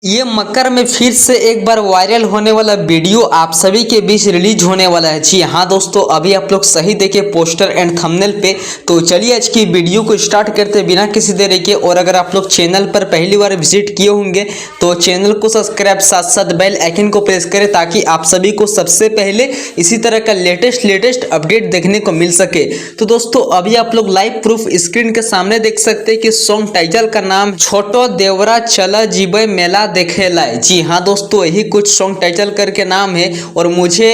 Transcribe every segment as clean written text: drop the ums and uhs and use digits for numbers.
ये मकर में फिर से एक बार वायरल होने वाला वीडियो आप सभी के बीच रिलीज होने वाला है। जी हाँ दोस्तों, अभी आप लोग सही देखे पोस्टर एंड थंबनेल पे। तो चलिए आज की वीडियो को स्टार्ट करते हैं बिना किसी देरी के। और अगर आप लोग चैनल पर पहली बार विजिट किए होंगे तो चैनल को सब्सक्राइब, साथ साथ बेल आइकन को प्रेस करें ताकि आप सभी को सबसे पहले इसी तरह का लेटेस्ट अपडेट देखने को मिल सके। तो दोस्तों अभी आप लोग लाइव प्रूफ स्क्रीन के सामने देख सकते हैं कि सॉन्ग टाइटल का नाम छोटो देवरा चला जीबे मेला देखेला। जी हाँ दोस्तों, यही कुछ सॉन्ग टाइटल करके नाम है। और मुझे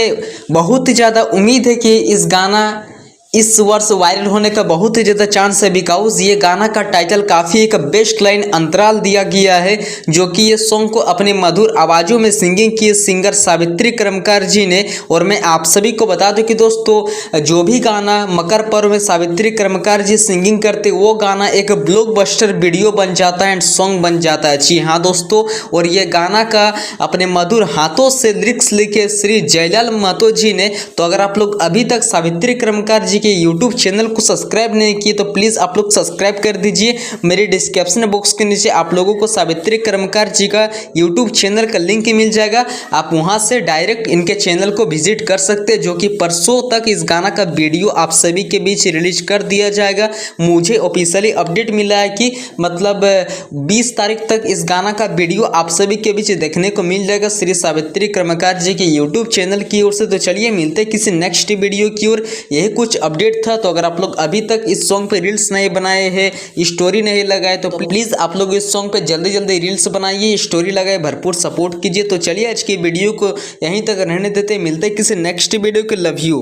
बहुत ही ज़्यादा उम्मीद है कि इस गाना इस वर्ष वायरल होने का बहुत ही ज़्यादा चांस है, बिकॉज ये गाना का टाइटल काफ़ी एक बेस्ट लाइन अंतराल दिया गया है, जो कि ये सॉन्ग को अपने मधुर आवाज़ों में सिंगिंग की सिंगर सावित्री कर्मकार जी ने। और मैं आप सभी को बता दूं कि दोस्तों जो भी गाना मकर पर्व में सावित्री कर्मकार जी सिंगिंग करते वो गाना एक ब्लॉकबस्टर वीडियो बन जाता है एंड सॉन्ग बन जाता है। जी हाँ दोस्तों, और ये गाना का अपने मधुर हाथों से लिरिक्स लिखे श्री जयलाल महतो जी ने। तो अगर आप लोग अभी तक सावित्री कर्मकार जी के YouTube चैनल को सब्सक्राइब नहीं किए तो प्लीज़ आप लोग सब्सक्राइब कर दीजिए। मेरे डिस्क्रिप्शन बॉक्स के नीचे आप लोगों को सावित्री कर्मकार जी का YouTube चैनल का लिंक मिल जाएगा। आप वहां से डायरेक्ट इनके चैनल को विजिट कर सकते हैं, जो कि परसों तक इस गाना का वीडियो आप सभी के बीच रिलीज कर दिया जाएगा। मुझे ऑफिशियली अपडेट मिला है कि मतलब 20 तारीख तक इस गाना का वीडियो आप सभी के बीच देखने को मिल जाएगा श्री सावित्री कर्मकार जी के YouTube चैनल की ओर से। तो चलिए मिलते हैं किसी नेक्स्ट वीडियो की ओर। यही कुछ अपडेट था। तो अगर आप लोग अभी तक इस सॉन्ग पे रील्स नहीं बनाए हैं, स्टोरी नहीं लगाए, तो प्लीज़ आप लोग इस सॉन्ग पे जल्दी जल्दी रील्स बनाइए, स्टोरी लगाए, भरपूर सपोर्ट कीजिए। तो चलिए आज की वीडियो को यहीं तक रहने देते हैं। मिलते हैं किसी नेक्स्ट वीडियो के। Love you.